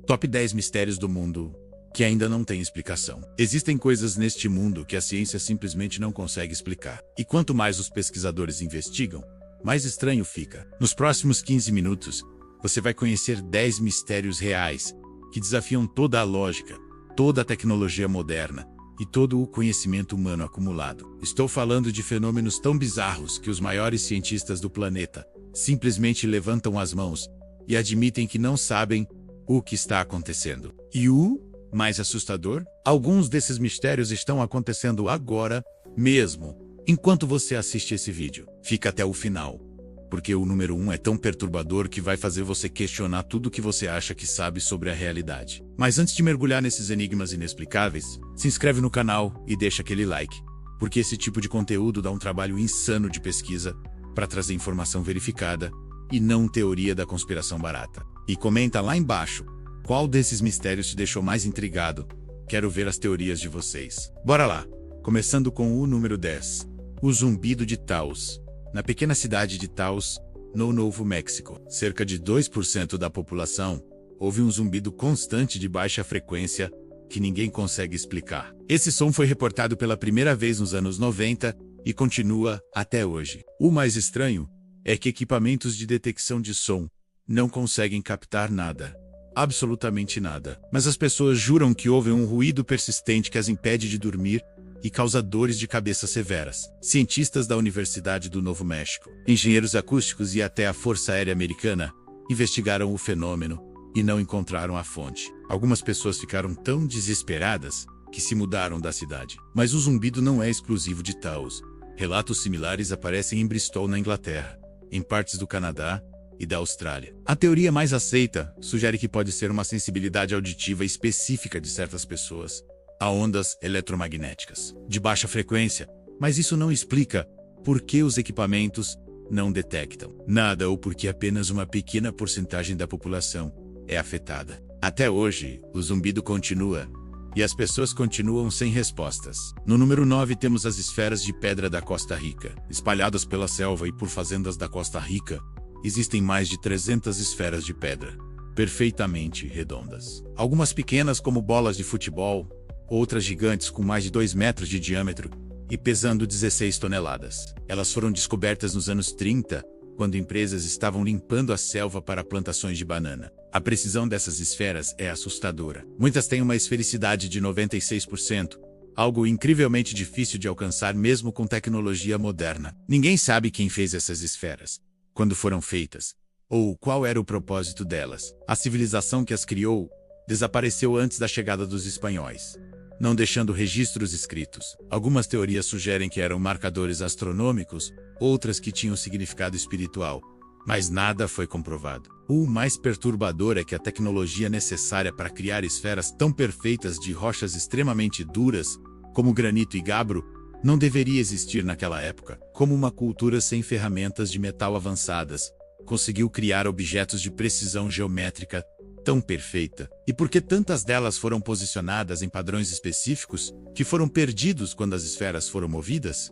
Top 10 mistérios do mundo que ainda não têm explicação. Existem coisas neste mundo que a ciência simplesmente não consegue explicar. E quanto mais os pesquisadores investigam, mais estranho fica. Nos próximos 15 minutos, você vai conhecer 10 mistérios reais que desafiam toda a lógica, toda a tecnologia moderna e todo o conhecimento humano acumulado. Estou falando de fenômenos tão bizarros que os maiores cientistas do planeta simplesmente levantam as mãos e admitem que não sabem o que está acontecendo. E o mais assustador? Alguns desses mistérios estão acontecendo agora mesmo, enquanto você assiste esse vídeo. Fica até o final, porque o número 1 é tão perturbador que vai fazer você questionar tudo o que você acha que sabe sobre a realidade. Mas antes de mergulhar nesses enigmas inexplicáveis, se inscreve no canal e deixa aquele like, porque esse tipo de conteúdo dá um trabalho insano de pesquisa para trazer informação verificada e não teoria da conspiração barata. E comenta lá embaixo qual desses mistérios te deixou mais intrigado. Quero ver as teorias de vocês. Bora lá! Começando com o número 10. O zumbido de Taos. Na pequena cidade de Taos, no Novo México, cerca de 2% da população ouve um zumbido constante de baixa frequência que ninguém consegue explicar. Esse som foi reportado pela primeira vez nos anos 90 e continua até hoje. O mais estranho é que equipamentos de detecção de som não conseguem captar nada. Absolutamente nada. Mas as pessoas juram que ouvem um ruído persistente que as impede de dormir e causa dores de cabeça severas. Cientistas da Universidade do Novo México, engenheiros acústicos e até a Força Aérea Americana investigaram o fenômeno e não encontraram a fonte. Algumas pessoas ficaram tão desesperadas que se mudaram da cidade. Mas o zumbido não é exclusivo de Taos. Relatos similares aparecem em Bristol, na Inglaterra, em partes do Canadá e da Austrália. A teoria mais aceita sugere que pode ser uma sensibilidade auditiva específica de certas pessoas a ondas eletromagnéticas de baixa frequência, mas isso não explica por que os equipamentos não detectam nada ou por que apenas uma pequena porcentagem da população é afetada. Até hoje, o zumbido continua e as pessoas continuam sem respostas. No número 9 temos as esferas de pedra da Costa Rica. Espalhadas pela selva e por fazendas da Costa Rica, existem mais de 300 esferas de pedra, perfeitamente redondas. Algumas pequenas como bolas de futebol, outras gigantes com mais de 2 metros de diâmetro e pesando 16 toneladas. Elas foram descobertas nos anos 30, quando empresas estavam limpando a selva para plantações de banana. A precisão dessas esferas é assustadora. Muitas têm uma esfericidade de 96%, algo incrivelmente difícil de alcançar mesmo com tecnologia moderna. Ninguém sabe quem fez essas esferas, quando foram feitas, ou qual era o propósito delas. A civilização que as criou desapareceu antes da chegada dos espanhóis, não deixando registros escritos. Algumas teorias sugerem que eram marcadores astronômicos, outras que tinham significado espiritual, mas nada foi comprovado. O mais perturbador é que a tecnologia necessária para criar esferas tão perfeitas de rochas extremamente duras, como granito e gabbro, não deveria existir naquela época. Como uma cultura sem ferramentas de metal avançadas conseguiu criar objetos de precisão geométrica tão perfeita? E por que tantas delas foram posicionadas em padrões específicos que foram perdidos quando as esferas foram movidas?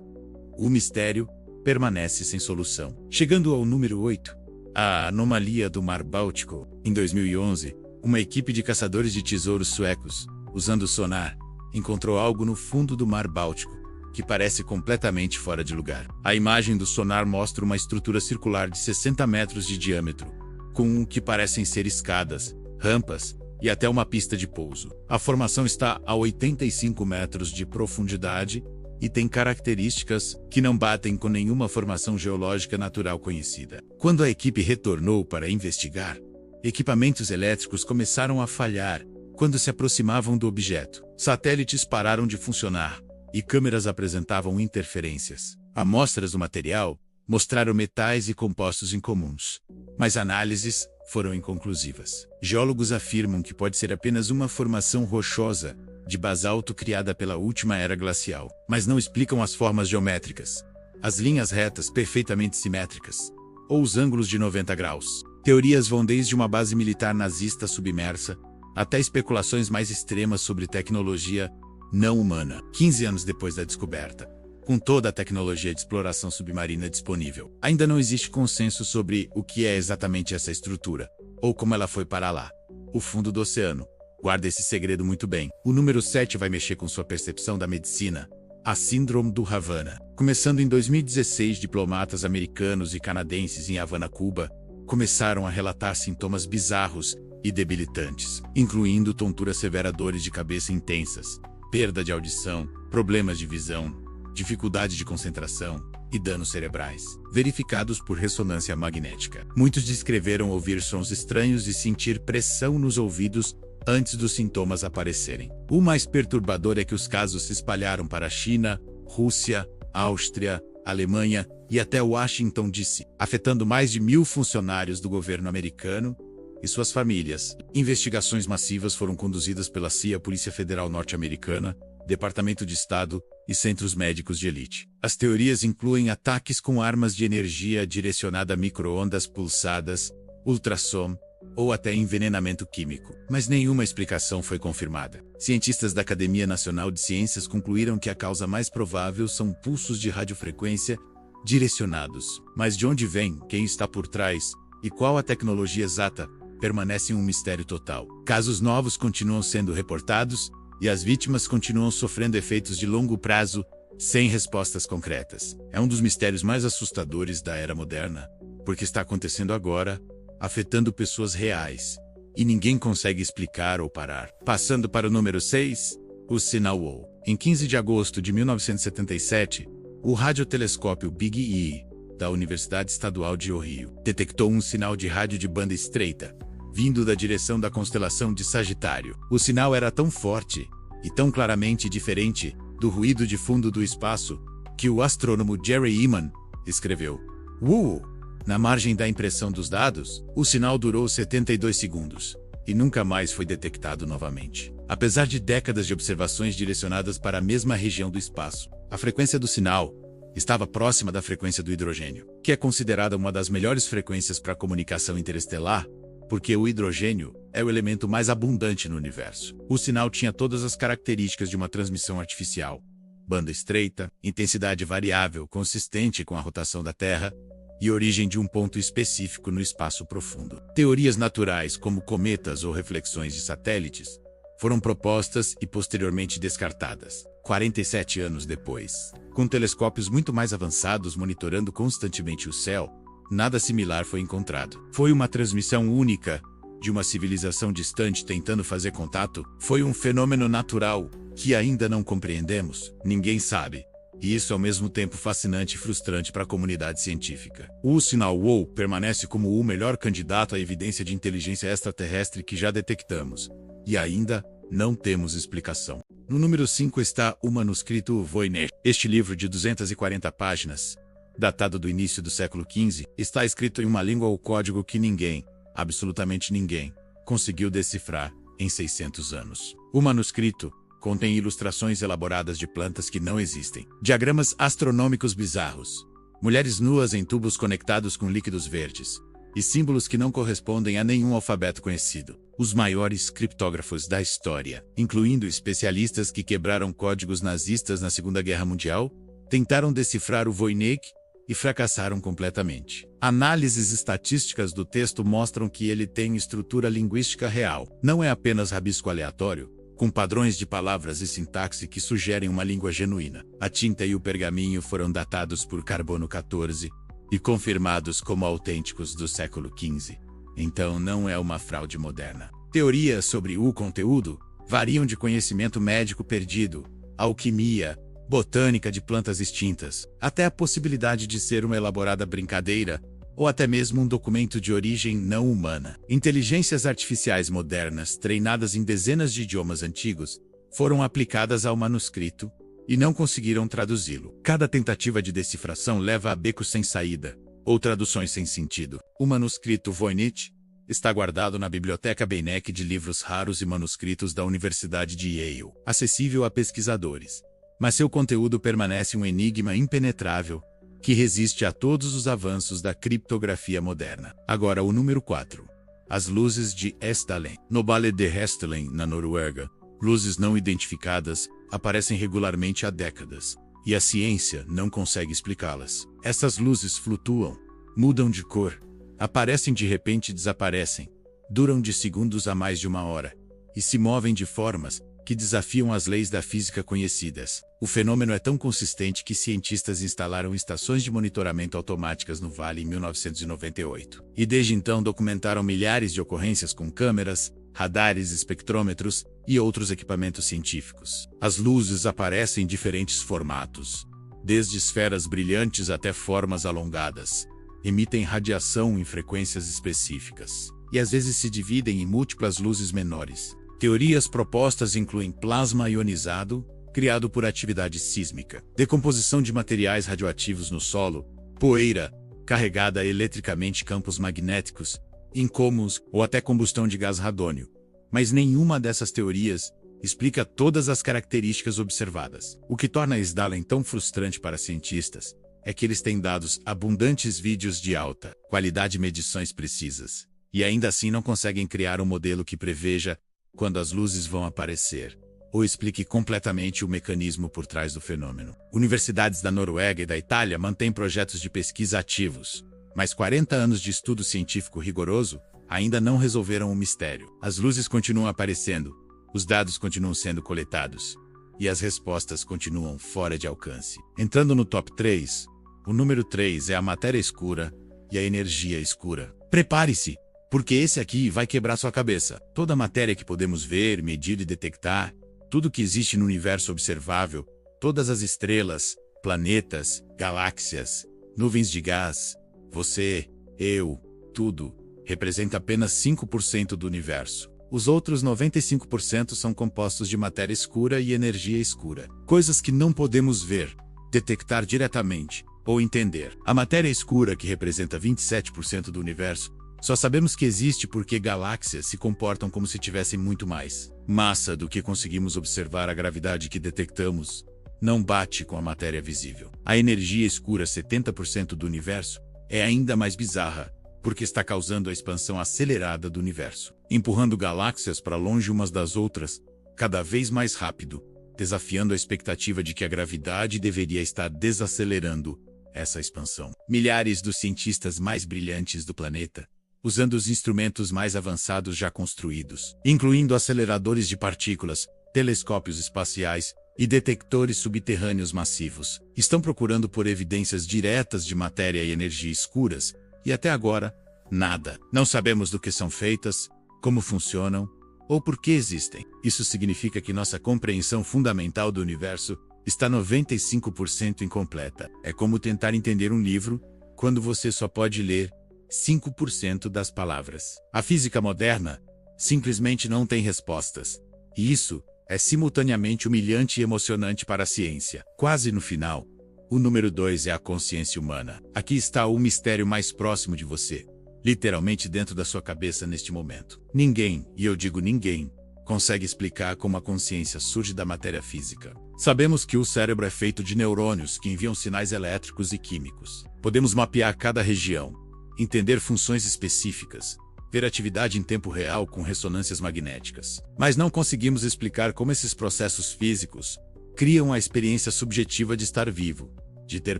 O mistério permanece sem solução. Chegando ao número 8, a anomalia do Mar Báltico. Em 2011, uma equipe de caçadores de tesouros suecos, usando sonar, encontrou algo no fundo do Mar Báltico que parece completamente fora de lugar. A imagem do sonar mostra uma estrutura circular de 60 metros de diâmetro, com o que parecem ser escadas, rampas e até uma pista de pouso. A formação está a 85 metros de profundidade e tem características que não batem com nenhuma formação geológica natural conhecida. Quando a equipe retornou para investigar, equipamentos elétricos começaram a falhar quando se aproximavam do objeto. Satélites pararam de funcionar e câmeras apresentavam interferências. Amostras do material mostraram metais e compostos incomuns, mas análises foram inconclusivas. Geólogos afirmam que pode ser apenas uma formação rochosa de basalto criada pela última era glacial, mas não explicam as formas geométricas, as linhas retas perfeitamente simétricas, ou os ângulos de 90 graus. Teorias vão desde uma base militar nazista submersa até especulações mais extremas sobre tecnologia não humana. 15 anos depois da descoberta, com toda a tecnologia de exploração submarina disponível, ainda não existe consenso sobre o que é exatamente essa estrutura, ou como ela foi para lá. o fundo do oceano. Guarda esse segredo muito bem. O número 7 vai mexer com sua percepção da medicina. A Síndrome do Havana. Começando em 2016, diplomatas americanos e canadenses em Havana, Cuba, começaram a relatar sintomas bizarros e debilitantes, incluindo tontura severa, dores de cabeça intensas, perda de audição, problemas de visão, dificuldade de concentração e danos cerebrais, verificados por ressonância magnética. Muitos descreveram ouvir sons estranhos e sentir pressão nos ouvidos antes dos sintomas aparecerem. O mais perturbador é que os casos se espalharam para a China, Rússia, Áustria, Alemanha e até Washington, D.C., afetando mais de 1.000 funcionários do governo americano e suas famílias. Investigações massivas foram conduzidas pela CIA, Polícia Federal Norte-Americana, Departamento de Estado e centros médicos de elite. As teorias incluem ataques com armas de energia direcionada a micro-ondas pulsadas, ultrassom ou até envenenamento químico, mas nenhuma explicação foi confirmada. Cientistas da Academia Nacional de Ciências concluíram que a causa mais provável são pulsos de radiofrequência direcionados. Mas de onde vem, quem está por trás e qual a tecnologia exata permanece um mistério total. Casos novos continuam sendo reportados e as vítimas continuam sofrendo efeitos de longo prazo sem respostas concretas. É um dos mistérios mais assustadores da era moderna, porque está acontecendo agora, afetando pessoas reais, e ninguém consegue explicar ou parar. Passando para o número 6, o sinal WOW. Em 15 de agosto de 1977, o radiotelescópio Big E, da Universidade Estadual de Ohio, detectou um sinal de rádio de banda estreita, vindo da direção da constelação de Sagitário. O sinal era tão forte e tão claramente diferente do ruído de fundo do espaço que o astrônomo Jerry Ehman escreveu: "Uou!" Na margem da impressão dos dados, o sinal durou 72 segundos e nunca mais foi detectado novamente. Apesar de décadas de observações direcionadas para a mesma região do espaço, a frequência do sinal estava próxima da frequência do hidrogênio, que é considerada uma das melhores frequências para comunicação interestelar, porque o hidrogênio é o elemento mais abundante no universo. O sinal tinha todas as características de uma transmissão artificial: banda estreita, intensidade variável consistente com a rotação da Terra e origem de um ponto específico no espaço profundo. Teorias naturais, como cometas ou reflexões de satélites, foram propostas e posteriormente descartadas. 47 anos depois, com telescópios muito mais avançados monitorando constantemente o céu, nada similar foi encontrado. Foi uma transmissão única de uma civilização distante tentando fazer contato? Foi um fenômeno natural que ainda não compreendemos? Ninguém sabe. E isso é ao mesmo tempo fascinante e frustrante para a comunidade científica. O sinal WOW permanece como o melhor candidato à evidência de inteligência extraterrestre que já detectamos. E ainda não temos explicação. No número 5 está o manuscrito Voynich. Este livro de 240 páginas, datado do início do século XV, está escrito em uma língua ou código que ninguém, absolutamente ninguém, conseguiu decifrar em 600 anos. O manuscrito contém ilustrações elaboradas de plantas que não existem, diagramas astronômicos bizarros, mulheres nuas em tubos conectados com líquidos verdes, e símbolos que não correspondem a nenhum alfabeto conhecido. Os maiores criptógrafos da história, incluindo especialistas que quebraram códigos nazistas na Segunda Guerra Mundial, tentaram decifrar o Voynich e fracassaram completamente. Análises estatísticas do texto mostram que ele tem estrutura linguística real. Não é apenas rabisco aleatório, com padrões de palavras e sintaxe que sugerem uma língua genuína. A tinta e o pergaminho foram datados por carbono 14 e confirmados como autênticos do século XV. Então não é uma fraude moderna. Teorias sobre o conteúdo variam de conhecimento médico perdido, alquimia, botânica de plantas extintas, até a possibilidade de ser uma elaborada brincadeira, ou até mesmo um documento de origem não humana. Inteligências artificiais modernas, treinadas em dezenas de idiomas antigos, foram aplicadas ao manuscrito e não conseguiram traduzi-lo. Cada tentativa de decifração leva a becos sem saída, ou traduções sem sentido. O manuscrito Voynich está guardado na Biblioteca Beinecke de Livros Raros e Manuscritos da Universidade de Yale, acessível a pesquisadores. Mas seu conteúdo permanece um enigma impenetrável, que resiste a todos os avanços da criptografia moderna. Agora o número 4. As luzes de Hestalen. No Vale de Hestalen, na Noruega, luzes não identificadas aparecem regularmente há décadas, e a ciência não consegue explicá-las. Essas luzes flutuam, mudam de cor, aparecem de repente e desaparecem, duram de segundos a mais de 1 hora, e se movem de formas que desafiam as leis da física conhecidas. O fenômeno é tão consistente que cientistas instalaram estações de monitoramento automáticas no Vale em 1998. E desde então documentaram milhares de ocorrências com câmeras, radares, espectrômetros e outros equipamentos científicos. As luzes aparecem em diferentes formatos, desde esferas brilhantes até formas alongadas. Emitem radiação em frequências específicas, e às vezes se dividem em múltiplas luzes menores. Teorias propostas incluem plasma ionizado, criado por atividade sísmica, decomposição de materiais radioativos no solo, poeira, carregada eletricamente campos magnéticos, incômodos ou até combustão de gás radônio. Mas nenhuma dessas teorias explica todas as características observadas. O que torna a Sdallen tão frustrante para cientistas é que eles têm dados abundantes, vídeos de alta qualidade e medições precisas, e ainda assim não conseguem criar um modelo que preveja quando as luzes vão aparecer, ou explique completamente o mecanismo por trás do fenômeno. Universidades da Noruega e da Itália mantêm projetos de pesquisa ativos, mas 40 anos de estudo científico rigoroso ainda não resolveram o mistério. As luzes continuam aparecendo, os dados continuam sendo coletados, e as respostas continuam fora de alcance. Entrando no top 3, o número 3 é a matéria escura e a energia escura. Prepare-se, porque esse aqui vai quebrar sua cabeça. Toda a matéria que podemos ver, medir e detectar, tudo que existe no universo observável, todas as estrelas, planetas, galáxias, nuvens de gás, você, eu, tudo, representa apenas 5% do universo. Os outros 95% são compostos de matéria escura e energia escura. Coisas que não podemos ver, detectar diretamente ou entender. A matéria escura, que representa 27% do universo, só sabemos que existe porque galáxias se comportam como se tivessem muito mais massa do que conseguimos observar. A gravidade que detectamos não bate com a matéria visível. A energia escura, 70% do universo, é ainda mais bizarra, porque está causando a expansão acelerada do universo, empurrando galáxias para longe umas das outras, cada vez mais rápido, desafiando a expectativa de que a gravidade deveria estar desacelerando essa expansão. Milhares dos cientistas mais brilhantes do planeta, usando os instrumentos mais avançados já construídos, incluindo aceleradores de partículas, telescópios espaciais e detectores subterrâneos massivos, estão procurando por evidências diretas de matéria e energia escuras, e até agora, nada. Não sabemos do que são feitas, como funcionam, ou por que existem. Isso significa que nossa compreensão fundamental do universo está 95% incompleta. É como tentar entender um livro, quando você só pode ler 5% das palavras. A física moderna simplesmente não tem respostas. E isso é simultaneamente humilhante e emocionante para a ciência. Quase no final, o número 2 é a consciência humana. Aqui está o mistério mais próximo de você, literalmente dentro da sua cabeça neste momento. Ninguém, e eu digo ninguém, consegue explicar como a consciência surge da matéria física. Sabemos que o cérebro é feito de neurônios que enviam sinais elétricos e químicos. Podemos mapear cada região, entender funções específicas, ver atividade em tempo real com ressonâncias magnéticas. Mas não conseguimos explicar como esses processos físicos criam a experiência subjetiva de estar vivo, de ter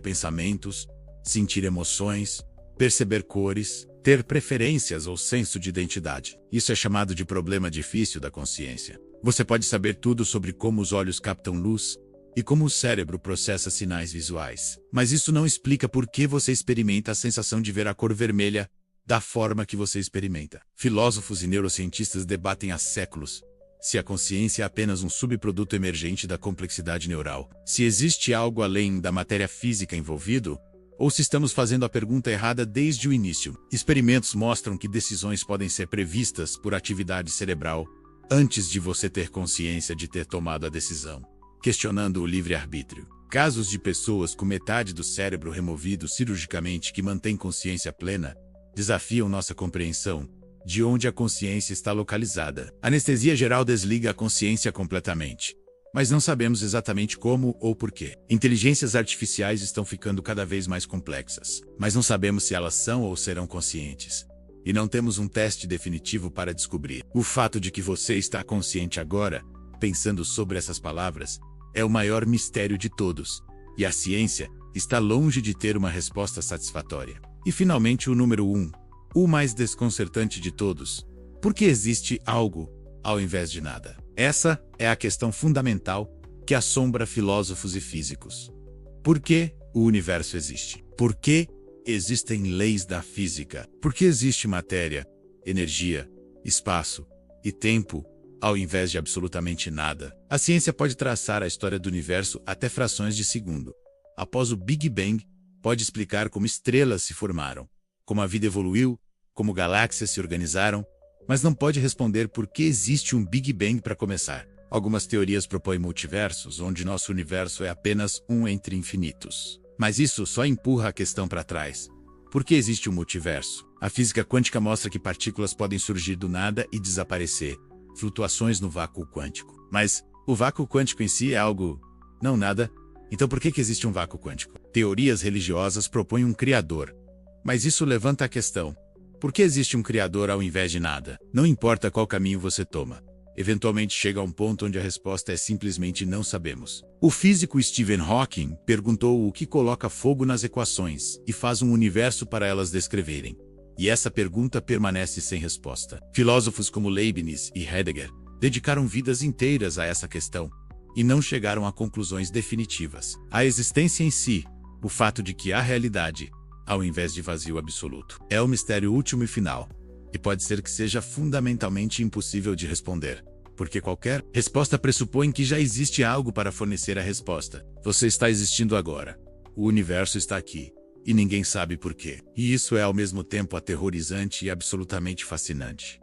pensamentos, sentir emoções, perceber cores, ter preferências ou senso de identidade. Isso é chamado de problema difícil da consciência. Você pode saber tudo sobre como os olhos captam luz e como o cérebro processa sinais visuais. Mas isso não explica por que você experimenta a sensação de ver a cor vermelha da forma que você experimenta. Filósofos e neurocientistas debatem há séculos se a consciência é apenas um subproduto emergente da complexidade neural, se existe algo além da matéria física envolvido, ou se estamos fazendo a pergunta errada desde o início. Experimentos mostram que decisões podem ser previstas por atividade cerebral antes de você ter consciência de ter tomado a decisão, questionando o livre-arbítrio. Casos de pessoas com metade do cérebro removido cirurgicamente que mantêm consciência plena desafiam nossa compreensão de onde a consciência está localizada. Anestesia geral desliga a consciência completamente, mas não sabemos exatamente como ou por quê. Inteligências artificiais estão ficando cada vez mais complexas, mas não sabemos se elas são ou serão conscientes. E não temos um teste definitivo para descobrir. O fato de que você está consciente agora, pensando sobre essas palavras, é o maior mistério de todos, e a ciência está longe de ter uma resposta satisfatória. E finalmente o número 1, o mais desconcertante de todos, Por que existe algo ao invés de nada? Essa é a questão fundamental que assombra filósofos e físicos. Por que o universo existe? Por que existem leis da física? Por que existe matéria, energia, espaço e tempo ao invés de absolutamente nada? A ciência pode traçar a história do universo até frações de segundo. Após o Big Bang, pode explicar como estrelas se formaram, como a vida evoluiu, como galáxias se organizaram, mas não pode responder por que existe um Big Bang para começar. Algumas teorias propõem multiversos, onde nosso universo é apenas um entre infinitos. Mas isso só empurra a questão para trás. Por que existe um multiverso? A física quântica mostra que partículas podem surgir do nada e desaparecer, flutuações no vácuo quântico. Mas o vácuo quântico em si é algo, não nada. Então por que existe um vácuo quântico? Teorias religiosas propõem um criador. Mas isso levanta a questão: por que existe um criador ao invés de nada? Não importa qual caminho você toma, eventualmente chega a um ponto onde a resposta é simplesmente não sabemos. O físico Stephen Hawking perguntou o que coloca fogo nas equações e faz um universo para elas descreverem. E essa pergunta permanece sem resposta. Filósofos como Leibniz e Heidegger dedicaram vidas inteiras a essa questão e não chegaram a conclusões definitivas. A existência em si, o fato de que há realidade, ao invés de vazio absoluto, é o mistério último e final, e pode ser que seja fundamentalmente impossível de responder, porque qualquer resposta pressupõe que já existe algo para fornecer a resposta. Você está existindo agora. O universo está aqui, e ninguém sabe por quê. E isso é ao mesmo tempo aterrorizante e absolutamente fascinante.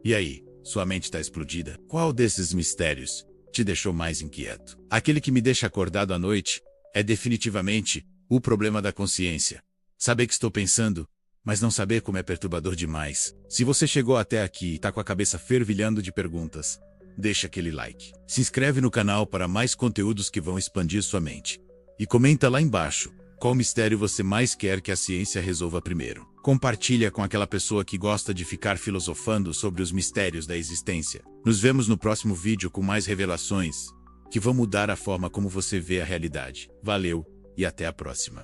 E aí, sua mente está explodida? Qual desses mistérios te deixou mais inquieto? Aquele que me deixa acordado à noite é definitivamente o problema da consciência. Saber que estou pensando, mas não saber como é perturbador demais. Se você chegou até aqui e está com a cabeça fervilhando de perguntas, deixa aquele like. Se inscreve no canal para mais conteúdos que vão expandir sua mente. E comenta lá embaixo qual mistério você mais quer que a ciência resolva primeiro. Compartilha com aquela pessoa que gosta de ficar filosofando sobre os mistérios da existência. Nos vemos no próximo vídeo com mais revelações que vão mudar a forma como você vê a realidade. Valeu e até a próxima.